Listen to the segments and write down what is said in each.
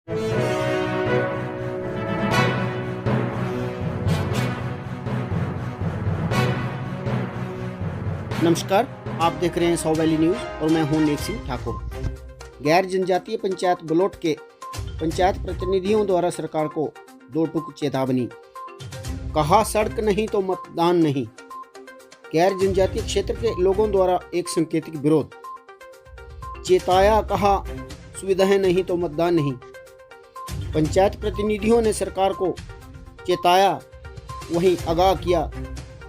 नमस्कार, आप देख रहे हैं 100 वैली न्यूज़ और मैं हूं नेक सिंह ठाकुर। गैर जनजातीय पंचायत बलोट के पंचायत प्रतिनिधियों द्वारा सरकार को दो टूक चेतावनी। कहा सड़क नहीं तो मतदान नहीं। गैर जनजातीय क्षेत्र के लोगों द्वारा एक सांकेतिक विरोध। चेताया, कहा सुविधाएं नहीं तो मतदान नहीं। पंचायत प्रतिनिधियों ने सरकार को चेताया, वहीं आगाह किया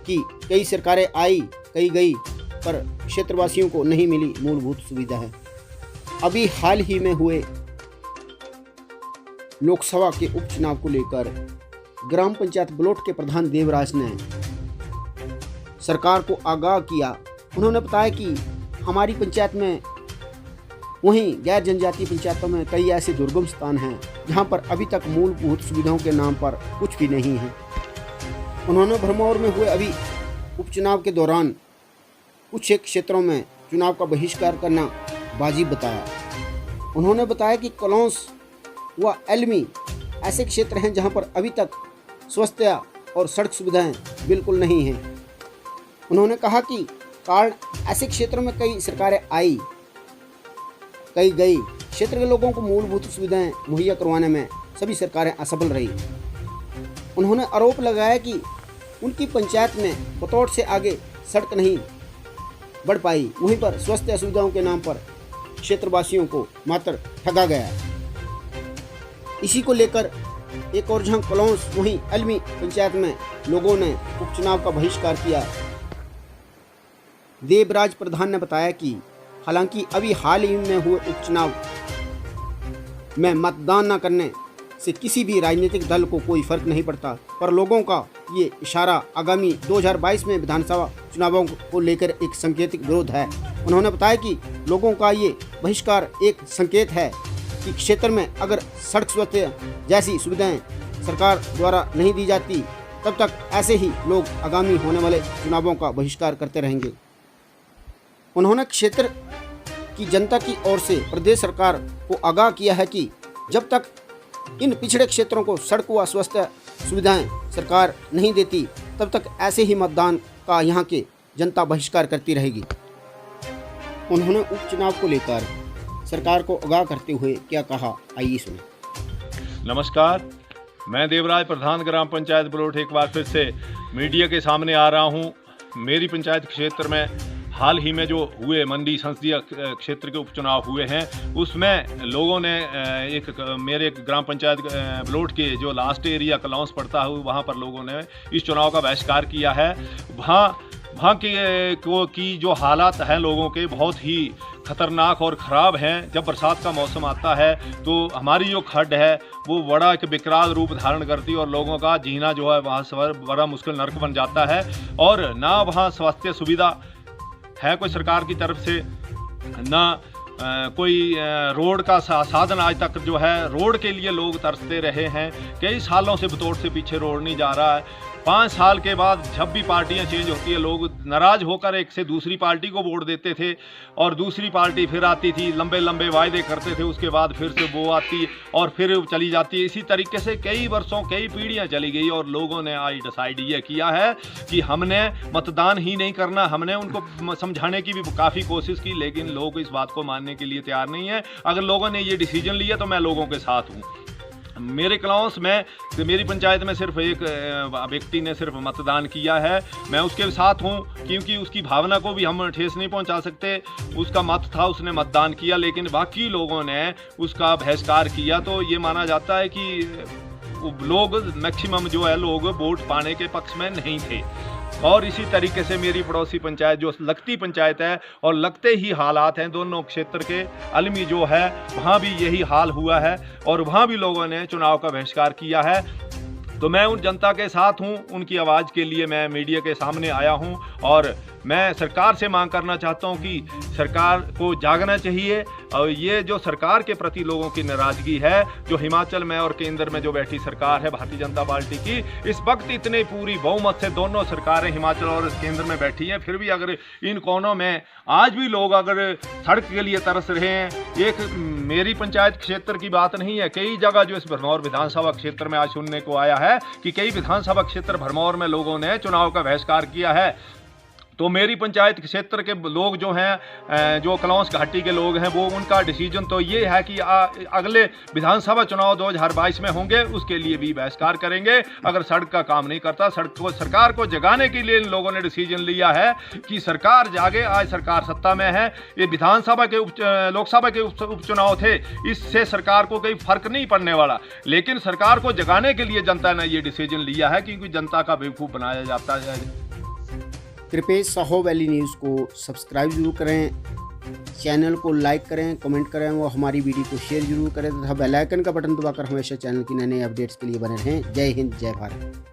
कि कई सरकारें आई कई गई पर क्षेत्रवासियों को नहीं मिली मूलभूत सुविधा है। अभी हाल ही में हुए लोकसभा के उपचुनाव को लेकर ग्राम पंचायत बलोट के प्रधान देवराज ने सरकार को आगाह किया। उन्होंने बताया कि हमारी पंचायत में, वहीं गैर जनजातीय पंचायतों में कई ऐसे दुर्गम स्थान हैं जहां पर अभी तक मूलभूत सुविधाओं के नाम पर कुछ भी नहीं है। उन्होंने भरमौर में हुए अभी उपचुनाव के दौरान कुछ एक क्षेत्रों में चुनाव का बहिष्कार करना वाजिब बताया। उन्होंने बताया कि कलौंस व एलमी ऐसे क्षेत्र हैं जहां पर अभी तक स्वास्थ्य और सड़क सुविधाएं बिल्कुल नहीं हैं। उन्होंने कहा कि कारण ऐसे क्षेत्रों में कई सरकारें आई कई गई, क्षेत्र के लोगों को मूलभूत सुविधाएं मुहैया करवाने में सभी सरकारें असफल रही। उन्होंने आरोप लगाया कि उनकी पंचायत में बतौर से आगे सड़क नहीं बढ़ पाई, वहीं पर स्वास्थ्य सुविधाओं के नाम पर क्षेत्रवासियों को मात्र ठगा गया। इसी को लेकर एक और जहां कलौंस वहीं अलमी पंचायत में लोगों ने उपचुनाव का बहिष्कार किया। देवराज प्रधान ने बताया कि हालांकि अभी हाल ही में हुए उपचुनाव में मतदान न करने से किसी भी राजनीतिक दल को कोई फर्क नहीं पड़ता, पर लोगों का ये इशारा आगामी 2022 में विधानसभा चुनावों को लेकर एक सांकेतिक विरोध है। उन्होंने बताया कि लोगों का ये बहिष्कार एक संकेत है कि क्षेत्र में अगर सड़क स्वास्थ्य जैसी सुविधाएं सरकार द्वारा नहीं दी जाती, तब तक ऐसे ही लोग आगामी होने वाले चुनावों का बहिष्कार करते रहेंगे। उन्होंने क्षेत्र की जनता की ओर से प्रदेश सरकार को आगाह किया है कि जब तक इन पिछड़े क्षेत्रों को सड़क व स्वास्थ्य सुविधाएं सरकार नहीं देती, तब तक ऐसे ही मतदान का यहाँ के जनता बहिष्कार करती रहेगी। उन्होंने उपचुनाव को लेकर सरकार को आगाह करते हुए क्या कहा, आइए सुने। नमस्कार, मैं देवराज प्रधान ग्राम पंचायत बलोट एक बार फिर से मीडिया के सामने आ रहा हूँ। मेरी पंचायत क्षेत्र में हाल ही में जो हुए मंडी संसदीय क्षेत्र के उपचुनाव हुए हैं, उसमें लोगों ने मेरे ग्राम पंचायत बलोट के जो लास्ट एरिया कलौंस पड़ता है, वहाँ पर लोगों ने इस चुनाव का बहिष्कार किया है। वहाँ की जो हालात हैं लोगों के बहुत ही खतरनाक और ख़राब हैं। जब बरसात का मौसम आता है तो हमारी जो खड्ड है वो बड़ा एक विकराल रूप धारण करती है और लोगों का जीना जो है वहाँ से बड़ा मुश्किल नर्क बन जाता है। और ना वहाँ स्वास्थ्य सुविधा है कोई सरकार की तरफ से, ना कोई रोड का साधन आज तक जो है, रोड के लिए लोग तरसते रहे हैं। कई सालों से बतौर से पीछे रोड नहीं जा रहा है। 5 साल के बाद जब भी पार्टियां चेंज होती है, लोग नाराज़ होकर एक से दूसरी पार्टी को वोट देते थे और दूसरी पार्टी फिर आती थी, लंबे लंबे वायदे करते थे, उसके बाद फिर से वो आती और फिर चली जाती। इसी तरीके से कई वर्षों कई पीढ़ियां चली गई और लोगों ने आज डिसाइड ये किया है कि हमने मतदान ही नहीं करना। हमने उनको समझाने की भी काफ़ी कोशिश की, लेकिन लोग इस बात को मानने के लिए तैयार नहीं है। अगर लोगों ने ये डिसीजन लिया तो मैं लोगों के साथ हूँ। मेरे कलौंस में, मेरी पंचायत में सिर्फ एक व्यक्ति ने सिर्फ मतदान किया है, मैं उसके साथ हूं, क्योंकि उसकी भावना को भी हम ठेस नहीं पहुंचा सकते। उसका मत था, उसने मतदान किया, लेकिन बाकी लोगों ने उसका बहिष्कार किया। तो ये माना जाता है कि लोग मैक्सिमम जो है लोग वोट पाने के पक्ष में नहीं थे। और इसी तरीके से मेरी पड़ोसी पंचायत जो लगती पंचायत है और लगते ही हालात हैं दोनों क्षेत्र के, अलमी जो है वहाँ भी यही हाल हुआ है और वहाँ भी लोगों ने चुनाव का बहिष्कार किया है। तो मैं उन जनता के साथ हूं, उनकी आवाज़ के लिए मैं मीडिया के सामने आया हूं और मैं सरकार से मांग करना चाहता हूं कि सरकार को जागना चाहिए और ये जो सरकार के प्रति लोगों की नाराज़गी है, जो हिमाचल में और केंद्र में जो बैठी सरकार है भारतीय जनता पार्टी की, इस वक्त इतने पूरी बहुमत से दोनों सरकारें हिमाचल और केंद्र में बैठी हैं, फिर भी अगर इन कोनों में आज भी लोग अगर सड़क के लिए तरस रहे हैं। एक मेरी पंचायत क्षेत्र की बात नहीं है, कई जगह जो इस भरमौर विधानसभा क्षेत्र में आज सुनने को आया है कि कई विधानसभा क्षेत्र भरमौर में लोगों ने चुनाव का बहिष्कार किया है। तो मेरी पंचायत क्षेत्र के लोग जो हैं, जो कलौंस घाटी के लोग हैं, वो उनका डिसीजन तो ये है कि अगले विधानसभा चुनाव 2022 में होंगे, उसके लिए भी बहिष्कार करेंगे अगर सड़क का काम नहीं करता। सरकार को जगाने के लिए इन लोगों ने डिसीजन लिया है कि सरकार जागे। आज सरकार सत्ता में है, ये विधानसभा के लोकसभा के उपचुनाव थे, इससे सरकार को कोई फर्क नहीं पड़ने वाला, लेकिन सरकार को जगाने के लिए जनता ने ये डिसीजन लिया है क्योंकि जनता का बेवकूफ़ बनाया जाता है। कृपया साहो वैली न्यूज़ को सब्सक्राइब जरूर करें, चैनल को लाइक करें, कमेंट करें और हमारी वीडियो को शेयर जरूर करें तथा बेल आइकन का बटन दबाकर हमेशा चैनल की नए नए अपडेट्स के लिए बने रहें। जय हिंद, जय भारत।